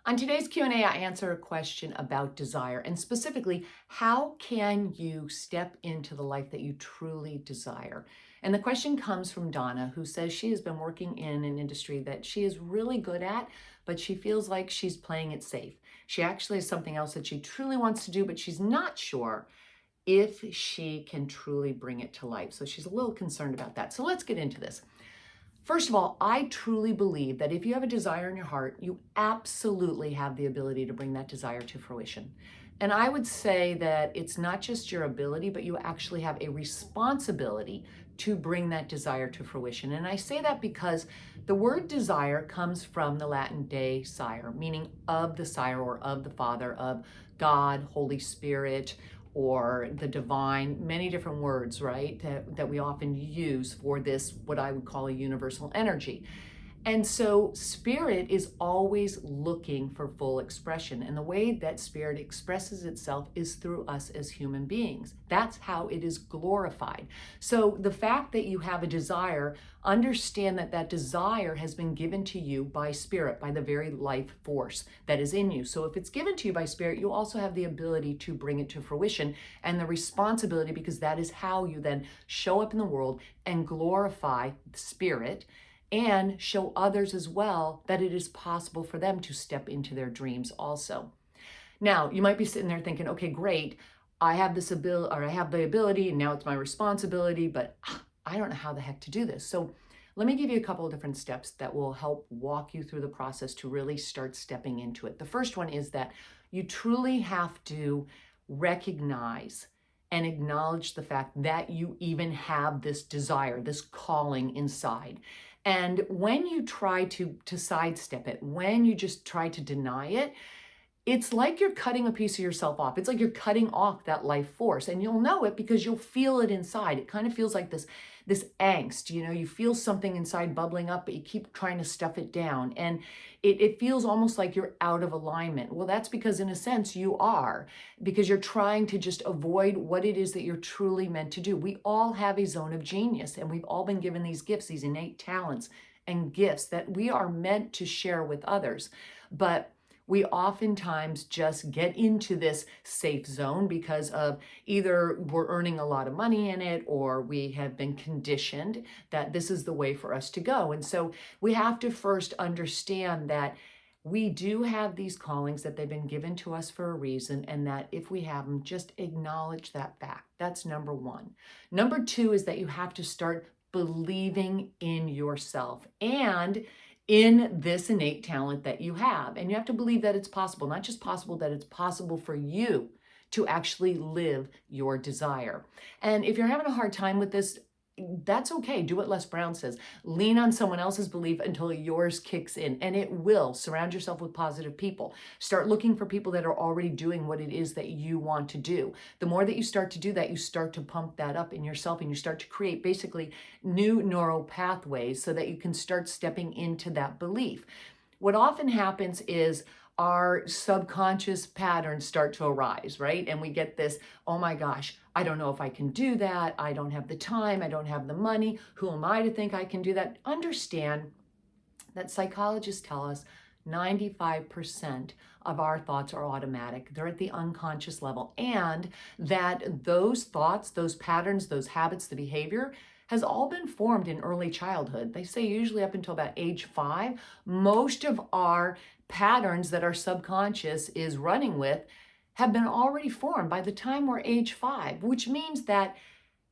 On today's Q&A, I answer a question about desire, and specifically, how can you step into the life that you truly desire? And the question comes from Donna, who says she has been working in an industry that she is really good at, but she feels like she's playing it safe. She actually has something else that she truly wants to do, but she's not sure if she can truly bring it to life. So she's a little concerned about that. So let's get into this. First of all, I truly believe that if you have a desire in your heart, you absolutely have the ability to bring that desire to fruition. And I would say that it's not just your ability, but you actually have a responsibility to bring that desire to fruition. And I say that because the word desire comes from the Latin de sire, meaning of the sire or of the father, of God, Holy Spirit, or the divine, many different words, right, that we often use for this, what I would call a universal energy. And so spirit is always looking for full expression. And the way that spirit expresses itself is through us as human beings. That's how it is glorified. So the fact that you have a desire, understand that that desire has been given to you by spirit, by the very life force that is in you. So if it's given to you by spirit, you also have the ability to bring it to fruition and the responsibility, because that is how you then show up in the world and glorify the spirit and show others as well that it is possible for them to step into their dreams also. Now, you might be sitting there thinking, okay, great, I have this ability, or I have the ability, and now it's my responsibility, but I don't know how the heck to do this. So let me give you a couple of different steps that will help walk you through the process to really start stepping into it. The first one is that you truly have to recognize and acknowledge the fact that you even have this desire, this calling inside. And when you try to sidestep it, when you just try to deny it, it's like you're cutting a piece of yourself off. It's like you're cutting off that life force, and you'll know it because you'll feel it inside. It kind of feels like this angst, you feel something inside bubbling up, but you keep trying to stuff it down. And it feels almost like you're out of alignment. Well, that's because in a sense you are, because you're trying to just avoid what it is that you're truly meant to do. We all have a zone of genius, and we've all been given these gifts, these innate talents and gifts that we are meant to share with others. But we oftentimes just get into this safe zone because of either we're earning a lot of money in it, or we have been conditioned that this is the way for us to go. And so we have to first understand that we do have these callings, that they've been given to us for a reason, and that if we have them, just acknowledge that fact. That's number one. Number two is that you have to start believing in yourself and in this innate talent that you have. And you have to believe that it's possible, not just possible, that it's possible for you to actually live your desire. And if you're having a hard time with this, that's okay. Do what Les Brown says. Lean on someone else's belief until yours kicks in, and it will. Surround yourself with positive people. Start looking for people that are already doing what it is that you want to do. The more that you start to do that, you start to pump that up in yourself, and you start to create basically new neural pathways so that you can start stepping into that belief. What often happens is our subconscious patterns start to arise, right? And we get this, oh my gosh, I don't know if I can do that. I don't have the time. I don't have the money. Who am I to think I can do that? Understand that psychologists tell us 95% of our thoughts are automatic. They're at the unconscious level. And that those thoughts, those patterns, those habits, the behavior has all been formed in early childhood. They say usually up until about age 5, most of our patterns that our subconscious is running with have been already formed by the time we're age 5, which means that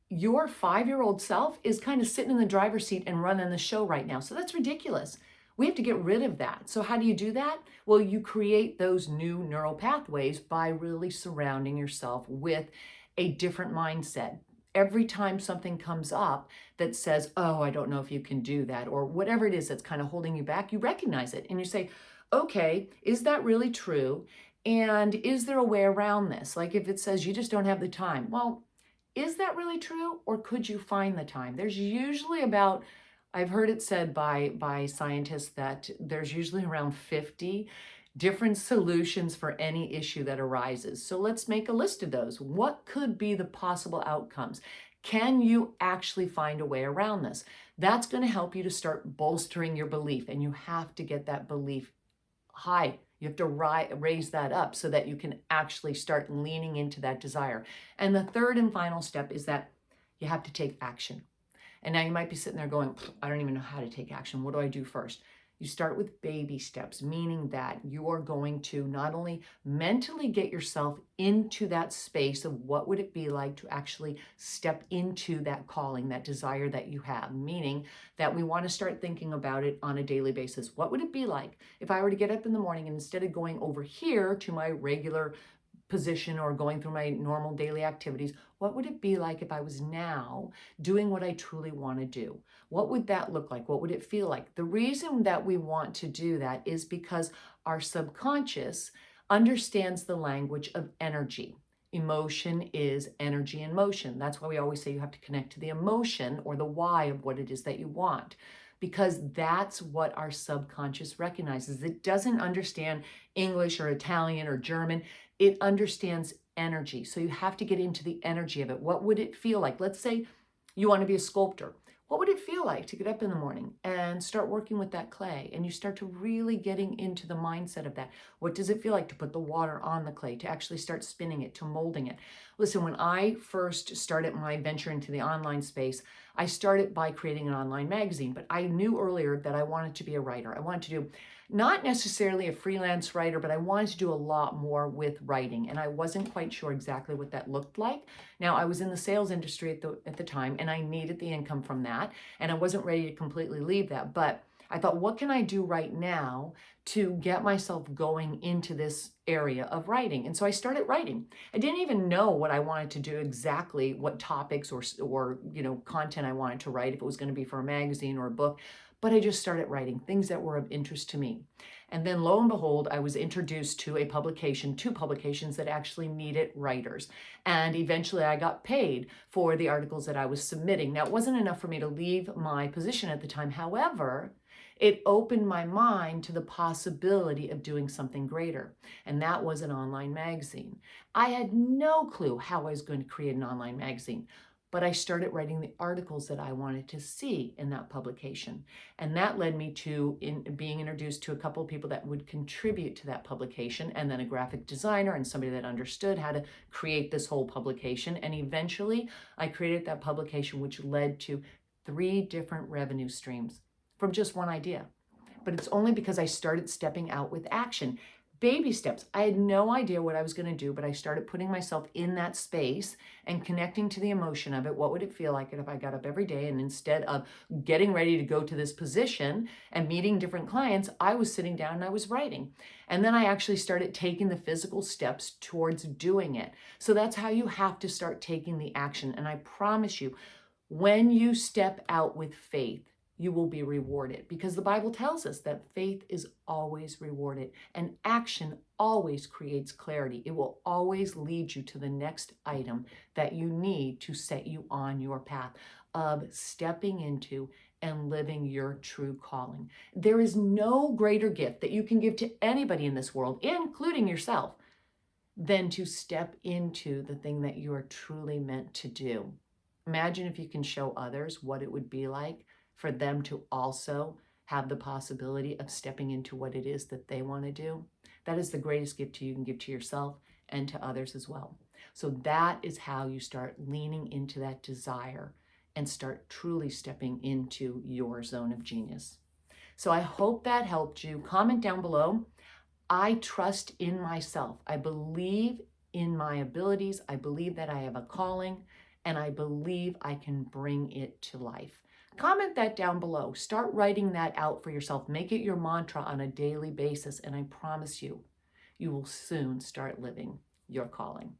your 5-year-old self is kind of sitting in the driver's seat and running the show right now. So that's ridiculous. We have to get rid of that. So how do you do that? Well, you create those new neural pathways by really surrounding yourself with a different mindset. Every time something comes up that says, oh, I don't know if you can do that, or whatever it is that's kind of holding you back, you recognize it and you say, okay, is that really true? And is there a way around this? Like if it says you just don't have the time, well, is that really true? Or could you find the time? There's usually about, I've heard it said by scientists that there's usually around 50 different solutions for any issue that arises. So let's make a list of those. What could be the possible outcomes? Can you actually find a way around this? That's going to help you to start bolstering your belief, and you have to get that belief high. You have to raise that up so that you can actually start leaning into that desire. And the third and final step is that you have to take action. And now you might be sitting there going, I don't even know how to take action. What do I do first? You start with baby steps, meaning that you are going to not only mentally get yourself into that space of what would it be like to actually step into that calling, that desire that you have, meaning that we want to start thinking about it on a daily basis. What would it be like if I were to get up in the morning and instead of going over here to my regular position or going through my normal daily activities, what would it be like if I was now doing what I truly want to do? What would that look like? What would it feel like? The reason that we want to do that is because our subconscious understands the language of energy. Emotion is energy in motion. That's why we always say you have to connect to the emotion or the why of what it is that you want, because that's what our subconscious recognizes. It doesn't understand English or Italian or German. It understands energy. So you have to get into the energy of it. What would it feel like? Let's say you want to be a sculptor. What would it feel like to get up in the morning and start working with that clay? And you start to really getting into the mindset of that. What does it feel like to put the water on the clay, to actually start spinning it, to molding it? Listen, when I first started my venture into the online space, I started by creating an online magazine, but I knew earlier that I wanted to be a writer. I wanted to do not necessarily a freelance writer, but I wanted to do a lot more with writing. And I wasn't quite sure exactly what that looked like. Now, I was in the sales industry at the time, and I needed the income from that. And I wasn't ready to completely leave that. But I thought, what can I do right now to get myself going into this area of writing? And so I started writing. I didn't even know what I wanted to do exactly, what topics or content I wanted to write, if it was going to be for a magazine or a book. But I just started writing things that were of interest to me. And then lo and behold, I was introduced to two publications that actually needed writers. And eventually I got paid for the articles that I was submitting. Now, it wasn't enough for me to leave my position at the time. However, it opened my mind to the possibility of doing something greater. And that was an online magazine. I had no clue how I was going to create an online magazine, but I started writing the articles that I wanted to see in that publication. And that led me to being introduced to a couple of people that would contribute to that publication, and then a graphic designer and somebody that understood how to create this whole publication. And eventually I created that publication, which led to 3 different revenue streams from just one idea. But it's only because I started stepping out with action. Baby steps. I had no idea what I was going to do, but I started putting myself in that space and connecting to the emotion of it. What would it feel like if I got up every day and instead of getting ready to go to this position and meeting different clients, I was sitting down and I was writing. And then I actually started taking the physical steps towards doing it. So that's how you have to start taking the action. And I promise you, when you step out with faith, you will be rewarded, because the Bible tells us that faith is always rewarded and action always creates clarity. It will always lead you to the next item that you need to set you on your path of stepping into and living your true calling. There is no greater gift that you can give to anybody in this world, including yourself, than to step into the thing that you are truly meant to do. Imagine if you can show others what it would be like for them to also have the possibility of stepping into what it is that they want to do. That is the greatest gift you can give to yourself and to others as well. So that is how you start leaning into that desire and start truly stepping into your zone of genius. So I hope that helped you. Comment down below. I trust in myself. I believe in my abilities. I believe that I have a calling, and I believe I can bring it to life. Comment that down below. Start writing that out for yourself. Make it your mantra on a daily basis, and I promise you, you will soon start living your calling.